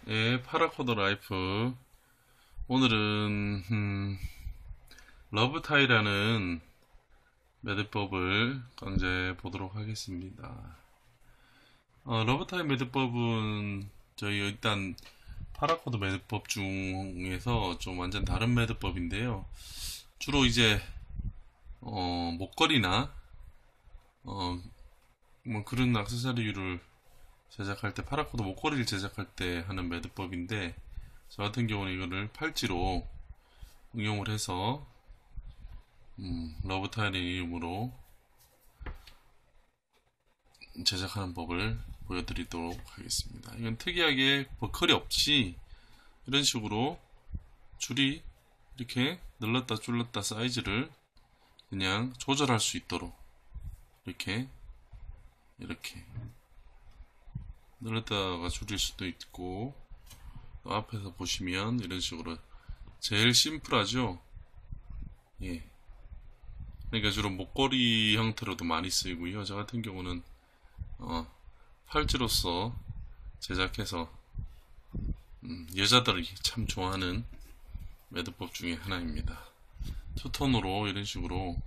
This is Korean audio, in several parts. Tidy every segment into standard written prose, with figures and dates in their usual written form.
예, 파라코드 라이프. 오늘은 러브타이라는 매듭법을 강좌해 보도록 하겠습니다. 러브타이 매듭법은 저희 일단 파라코드 매듭법 중에서 좀 완전 다른 매듭법인데요. 주로 이제 목걸이나 뭐 그런 액세서리를 제작할 때, 파라코드 목걸이를 제작할 때 하는 매듭법인데, 저 같은 경우는 이거를 팔찌로 응용을 해서 러브타일의 이름으로 제작하는 법을 보여드리도록 하겠습니다. 이건 특이하게 버클이 없이 이런 식으로 줄이 이렇게 늘렀다 줄렀다 사이즈를 그냥 조절할 수 있도록 이렇게 늘렸다가 줄일 수도 있고, 앞에서 보시면 이런 식으로 제일 심플하죠. 예. 그러니까 주로 목걸이 형태로도 많이 쓰이고요. 저 같은 경우는 팔찌로서 제작해서 여자들이 참 좋아하는 매듭법 중에 하나입니다. 투톤으로 이런 식으로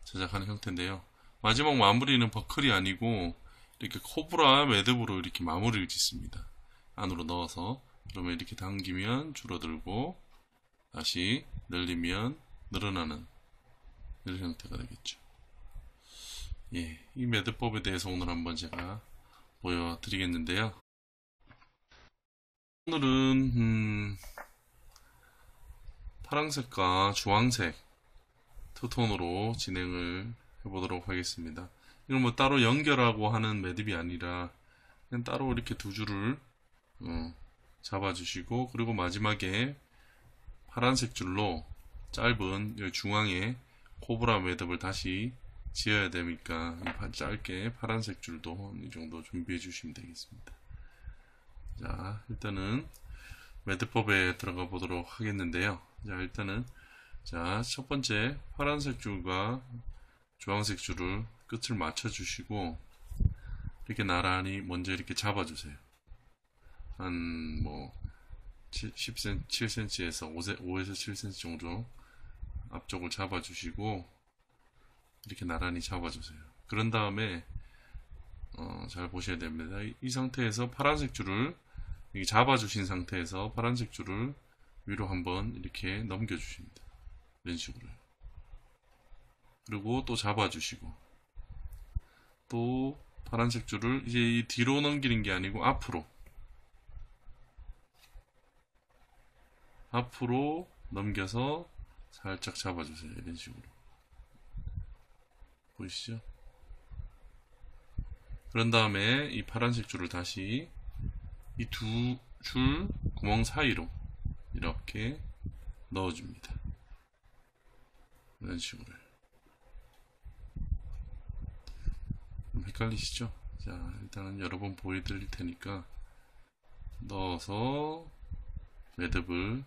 제작하는 형태인데요. 마지막 마무리는 버클이 아니고 이렇게 코브라 매듭으로 이렇게 마무리를 짓습니다. 안으로 넣어서, 그러면 이렇게 당기면 줄어들고 다시 늘리면 늘어나는 이런 형태가 되겠죠. 예, 이 매듭법에 대해서 오늘 한번 제가 보여드리겠는데요. 오늘은 파란색과 주황색 투톤으로 진행을 해보도록 하겠습니다. 이건 뭐 따로 연결하고 하는 매듭이 아니라 그냥 따로 이렇게 두 줄을 잡아주시고, 그리고 마지막에 파란색 줄로 짧은 이 중앙에 코브라 매듭을 다시 지어야 되니까 짧게 파란색 줄도 이 정도 준비해 주시면 되겠습니다. 자, 일단은 매듭법에 들어가 보도록 하겠는데요. 자, 일단은 첫 번째 파란색 줄과 주황색 줄을 끝을 맞춰 주시고, 이렇게 나란히 먼저 이렇게 잡아 주세요. 한 뭐 10cm, 7cm에서 5에서 7cm 정도 앞쪽을 잡아 주시고, 이렇게 나란히 잡아 주세요. 그런 다음에 잘 보셔야 됩니다. 이 상태에서 파란색 줄을 잡아 주신 상태에서 파란색 줄을 위로 한번 이렇게 넘겨 주십니다. 이런 식으로. 그리고 또 잡아 주시고, 또 파란색 줄을 이제 이 뒤로 넘기는 게 아니고 앞으로 넘겨서 살짝 잡아주세요. 이런 식으로. 보이시죠? 그런 다음에 이 파란색 줄을 다시 이 두 줄 구멍 사이로 이렇게 넣어줍니다. 이런 식으로. 헷갈리시죠? 자, 일단은 여러 번 보여드릴 테니까 넣어서 매듭을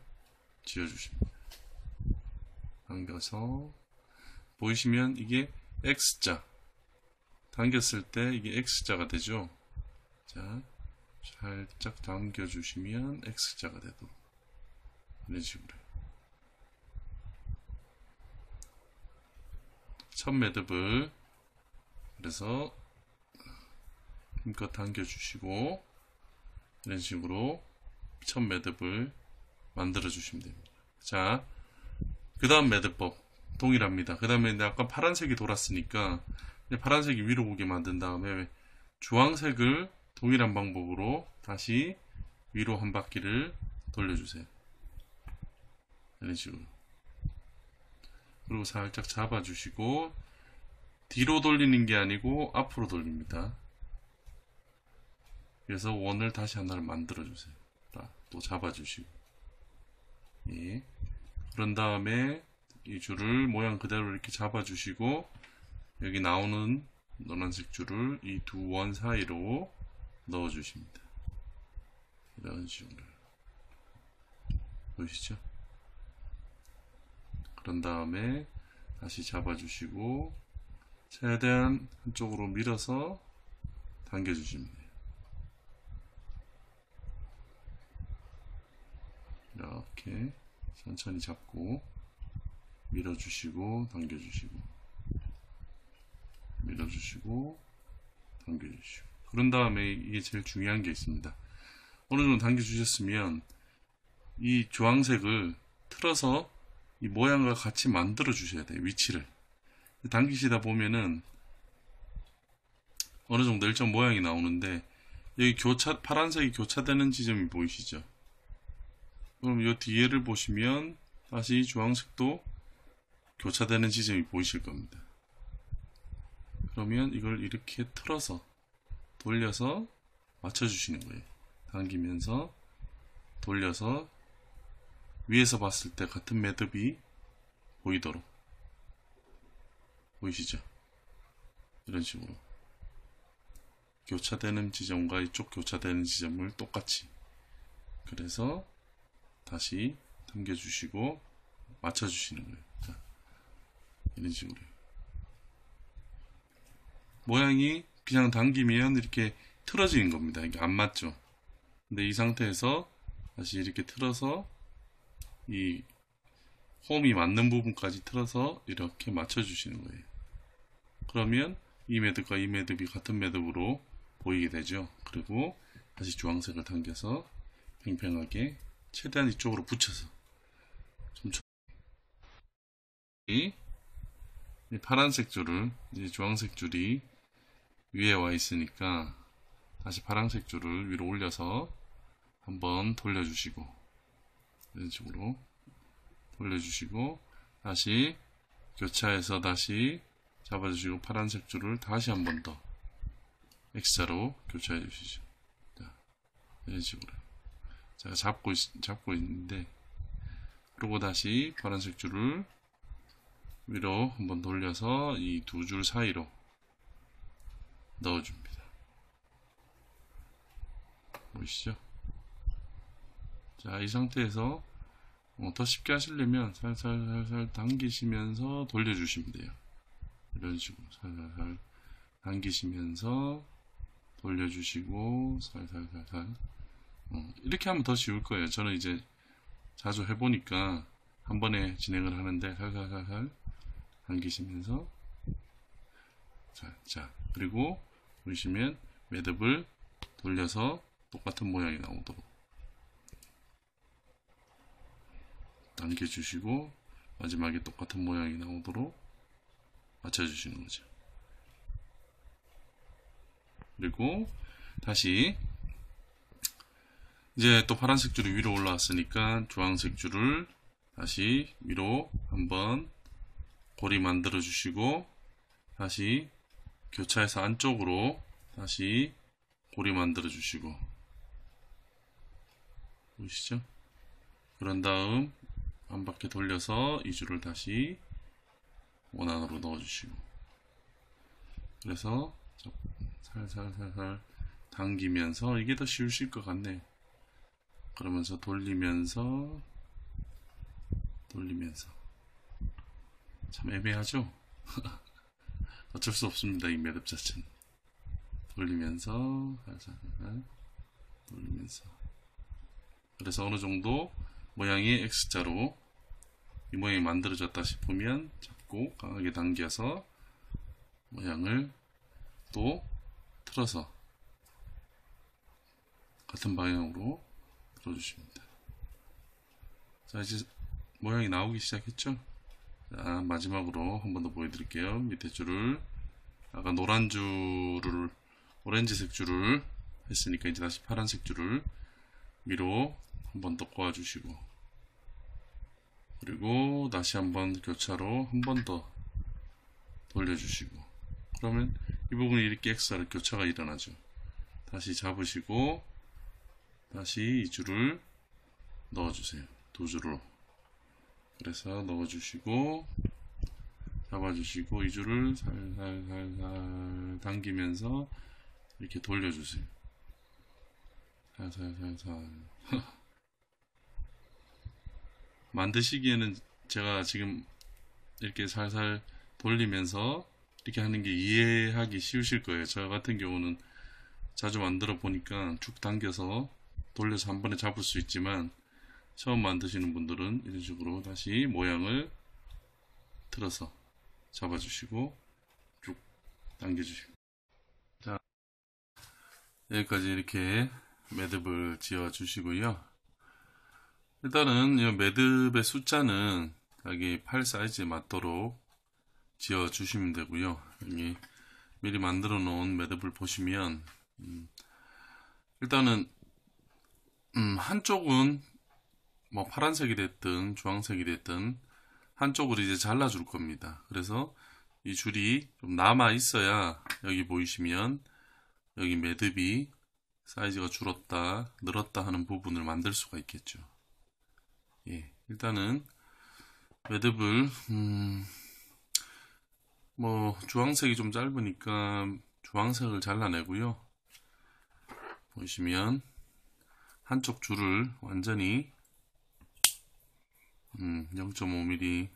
지어주십니다. 당겨서 보이시면 이게 X자, 당겼을 때 이게 X자가 되죠. 자, 살짝 당겨주시면 X자가 되도록 이런 식으로. 첫 매듭을 그래서 힘껏 당겨주시고 이런 식으로 첫 매듭을 만들어 주시면 됩니다. 자, 그 다음 매듭법 동일합니다. 그 다음에 아까 파란색이 돌았으니까 파란색이 위로 오게 만든 다음에 주황색을 동일한 방법으로 다시 위로 한 바퀴를 돌려주세요. 이런 식으로. 그리고 살짝 잡아주시고, 뒤로 돌리는 게 아니고 앞으로 돌립니다. 그래서 원을 다시 하나를 만들어주세요. 또 잡아주시고. 예. 그런 다음에 이 줄을 모양 그대로 이렇게 잡아주시고, 여기 나오는 노란색 줄을 이 두 원 사이로 넣어주십니다. 이런 식으로. 보이시죠? 그런 다음에 다시 잡아주시고, 최대한 한쪽으로 밀어서 당겨주시면 돼요. 이렇게 천천히 잡고 밀어주시고 당겨주시고 밀어주시고 당겨주시고, 그런 다음에 이게 제일 중요한 게 있습니다. 어느 정도 당겨주셨으면 이 주황색을 틀어서 이 모양과 같이 만들어 주셔야 돼요. 위치를 당기시다 보면은 어느 정도 일정 모양이 나오는데, 여기 파란색이 교차되는 지점이 보이시죠? 그럼 이 뒤에를 보시면 다시 주황색도 교차되는 지점이 보이실 겁니다. 그러면 이걸 이렇게 틀어서 돌려서 맞춰주시는 거예요. 당기면서 돌려서 위에서 봤을 때 같은 매듭이 보이도록, 보이시죠? 이런 식으로 교차되는 지점과 이쪽 교차되는 지점을 똑같이, 그래서 다시 당겨주시고 맞춰주시는 거예요. 자, 이런 식으로 모양이 그냥 당기면 이렇게 틀어지는 겁니다. 이게 안 맞죠? 근데 이 상태에서 다시 이렇게 틀어서 이 홈이 맞는 부분까지 틀어서 이렇게 맞춰주시는 거예요. 그러면 이 매듭과 이 매듭이 같은 매듭으로 보이게 되죠. 그리고 다시 주황색을 당겨서 팽팽하게 최대한 이쪽으로 붙여서 좀 이 파란색 줄을, 이제 주황색 줄이 위에 와 있으니까 다시 파란색 줄을 위로 올려서 한번 돌려주시고, 이런 식으로 돌려주시고 다시 교차해서 다시 잡아주시고 파란색 줄을 다시 한 번 더 X자로 교차해 주시죠. 자, 이런 식으로 제가 잡고 있는데, 그리고 다시 파란색 줄을 위로 한번 돌려서 이 두 줄 사이로 넣어줍니다. 보이시죠? 자, 이 상태에서 더 쉽게 하시려면 살살 당기시면서 돌려주시면 돼요. 이런 식으로 살살 당기시면서 돌려주시고 살살 이렇게 하면 더 쉬울 거예요. 저는 이제 자주 해보니까 한 번에 진행을 하는데, 살살 당기시면서 자, 그리고 보시면 매듭을 돌려서 똑같은 모양이 나오도록 당겨주시고 마지막에 똑같은 모양이 나오도록 맞춰주시는 거죠. 그리고 다시 이제 또 파란색 줄이 위로 올라왔으니까 주황색 줄을 다시 위로 한번 고리 만들어 주시고 다시 교차해서 안쪽으로 다시 고리 만들어 주시고, 보이시죠? 그런 다음 한 바퀴 돌려서 이 줄을 다시 원안으로 넣어 주시고, 그래서 살살 당기면서, 이게 더 쉬우실 것 같네. 그러면서 돌리면서 참 애매하죠? 어쩔 수 없습니다. 이 매듭 자체는 돌리면서 살살 돌리면서, 그래서 어느 정도 모양이 X자로 이 모양이 만들어졌다 싶으면 잡고 강하게 당겨서 모양을 또 틀어서 같은 방향으로 틀어주십니다. 자, 이제 모양이 나오기 시작했죠? 자, 마지막으로 한 번 더 보여드릴게요. 밑에 줄을, 아까 노란 줄을, 오렌지색 줄을 했으니까 이제 다시 파란색 줄을 위로 한 번 더 꼬아주시고, 그리고 다시 한번 교차로 한 번 더 돌려주시고, 그러면 이 부분이 이렇게 X자로 교차가 일어나죠. 다시 잡으시고 다시 이 줄을 넣어주세요. 두 줄로. 그래서 넣어주시고 잡아주시고 이 줄을 살살 당기면서 이렇게 돌려주세요. 살살 만드시기에는 제가 지금 이렇게 살살 돌리면서 이렇게 하는 게 이해하기 쉬우실 거예요. 저 같은 경우는 자주 만들어 보니까 쭉 당겨서 돌려서 한 번에 잡을 수 있지만, 처음 만드시는 분들은 이런 식으로 다시 모양을 틀어서 잡아주시고 쭉 당겨주시고, 자, 여기까지 이렇게 매듭을 지어 주시고요. 일단은 이 매듭의 숫자는 자기 팔 사이즈에 맞도록 지어 주시면 되고요. 여기 미리 만들어 놓은 매듭을 보시면 일단은 한쪽은 뭐 파란색이 됐든 주황색이 됐든 한쪽으로 이제 잘라 줄 겁니다. 그래서 이 줄이 좀 남아 있어야 여기 보이시면 여기 매듭이 사이즈가 줄었다 늘었다 하는 부분을 만들 수가 있겠죠. 예, 일단은 매듭을 뭐 주황색이 좀 짧으니까 주황색을 잘라내고요. 보시면 한쪽 줄을 완전히 0.5mm,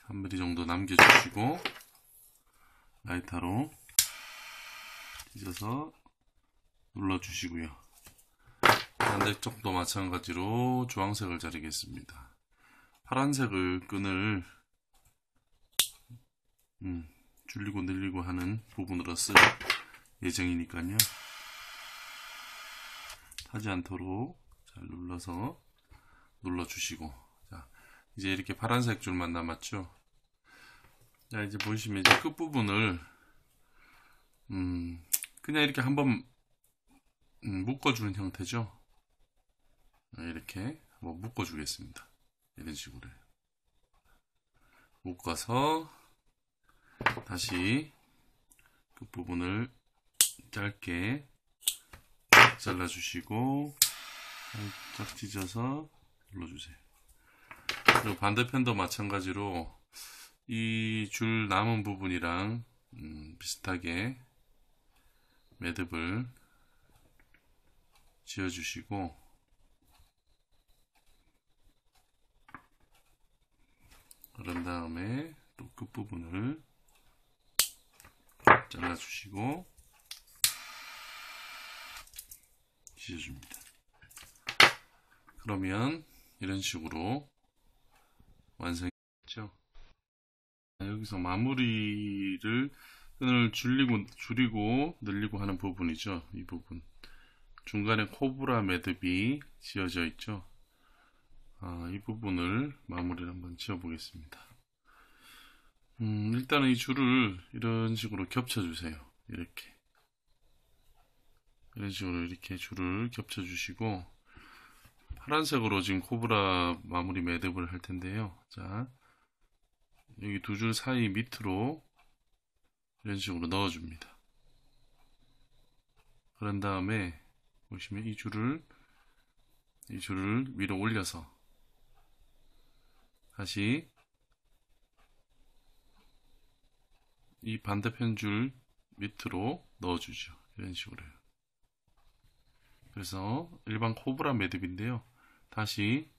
3mm 정도 남겨주시고 라이터로 찢어서 눌러주시고요. 반대쪽도 마찬가지로 주황색을 자르겠습니다. 파란색을 끈을 줄이고 늘리고 하는 부분으로 쓸 예정이니까요. 타지 않도록 잘 눌러주시고, 자, 이제 이렇게 파란색 줄만 남았죠. 자, 이제 보시면 이제 끝부분을 그냥 이렇게 한번 묶어주는 형태죠. 이렇게 한번 묶어주겠습니다. 이런 식으로 묶어서 다시 끝부분을 짧게 잘라주시고 살짝 찢어서 눌러주세요. 그리고 반대편도 마찬가지로 이 줄 남은 부분이랑 비슷하게 매듭을 지어주시고, 그런 다음에 또 끝부분을 잘라주시고 찢어줍니다. 그러면 이런 식으로 완성했죠. 여기서 마무리를 끈을 줄이고 늘리고 하는 부분이죠. 이 부분 중간에 코브라 매듭이 지어져 있죠. 이 부분을 마무리를 한번 지어 보겠습니다. 일단은 이 줄을 이런 식으로 겹쳐 주세요. 이렇게 이런 식으로 이렇게 줄을 겹쳐 주시고, 파란색으로 지금 코브라 마무리 매듭을 할 텐데요. 자, 여기 두 줄 사이 밑으로 이런 식으로 넣어 줍니다. 그런 다음에 보시면 이 줄을 위로 올려서 다시 이 반대편 줄 밑으로 넣어주죠. 이런 식으로요. 그래서 일반 코브라 매듭인데요. 다시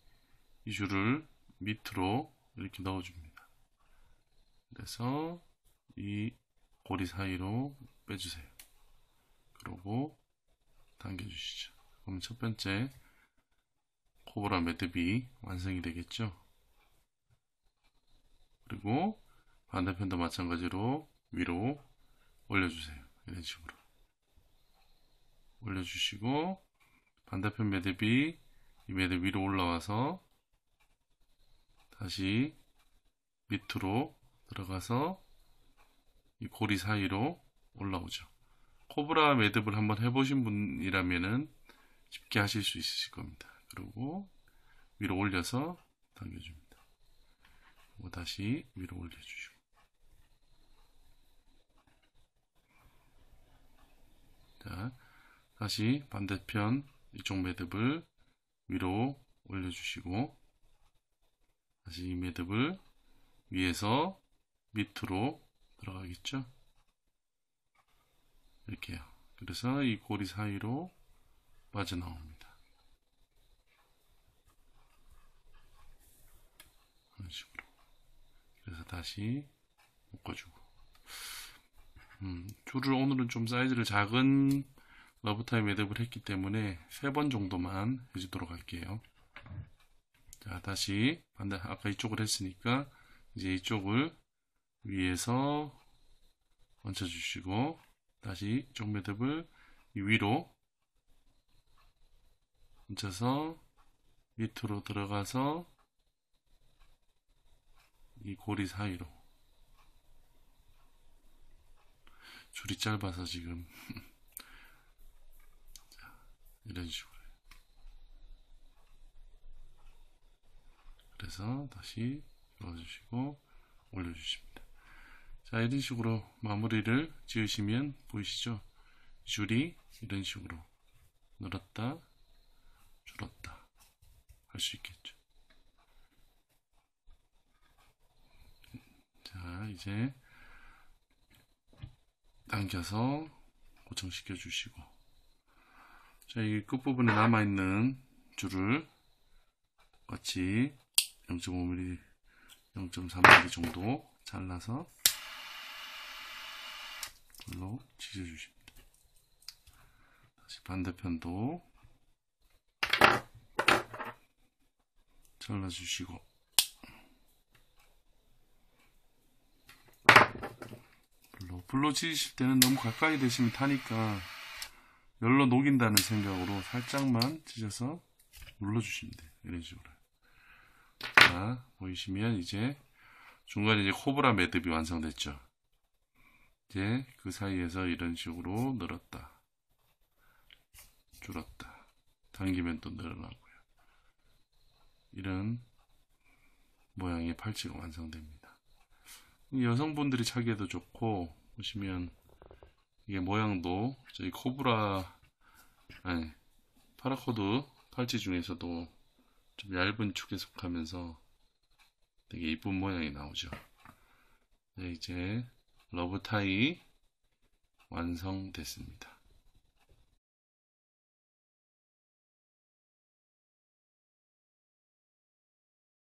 이 줄을 밑으로 이렇게 넣어줍니다. 그래서 이 고리 사이로 빼주세요. 그러고 당겨주시죠. 그럼 첫 번째 코브라 매듭이 완성이 되겠죠. 그리고 반대편도 마찬가지로 위로 올려주세요. 이런 식으로 올려주시고, 반대편 매듭이 이 매듭 위로 올라와서 다시 밑으로 들어가서 이 고리 사이로 올라오죠. 코브라 매듭을 한번 해보신 분이라면은 쉽게 하실 수 있으실 겁니다. 그리고 위로 올려서 당겨줍니다. 그리고 다시 위로 올려주시고, 자, 다시 반대편 이쪽 매듭을 위로 올려주시고, 다시 이 매듭을 위에서 밑으로 들어가겠죠. 이렇게요. 그래서 이 고리 사이로 빠져나옵니다. 이런 식으로. 그래서 다시 묶어주고, 줄을 오늘은 좀 사이즈를 작은 러브타임 매듭을 했기 때문에 3번 정도만 해주도록 할게요. 자, 다시 반대, 아까 이쪽을 했으니까 이제 이쪽을 위에서 얹혀주시고, 다시 이쪽 매듭을 이 위로 얹혀서 밑으로 들어가서 이 고리 사이로. 줄이 짧아서 지금 자, 이런 식으로. 그래서 다시 넣어주시고 올려주십니다. 자, 이런 식으로 마무리를 지으시면 보이시죠? 줄이 이런 식으로 늘었다 줄었다 할 수 있겠죠. 자, 이제 당겨서 고정시켜 주시고, 자, 이 끝부분에 남아있는 줄을 같이 0.5mm, 0.3mm 정도 잘라서 불로 찢어주십니다. 다시 반대편도 잘라주시고, 불로 찢으실 때는 너무 가까이 대시면 타니까 열로 녹인다는 생각으로 살짝만 찢어서 눌러주시면 돼요. 이런 식으로. 자, 보이시면 이제 중간에 이제 코브라 매듭이 완성됐죠. 이제 그 사이에서 이런 식으로 늘었다 줄었다 당기면 또 늘어나고요. 이런 모양의 팔찌가 완성됩니다. 여성분들이 차기에도 좋고, 보시면 이게 모양도 저희 코브라 아니 파라코드 팔찌 중에서도 좀 얇은 축에 속하면서 되게 이쁜 모양이 나오죠. 네, 이제 러브타이 완성됐습니다.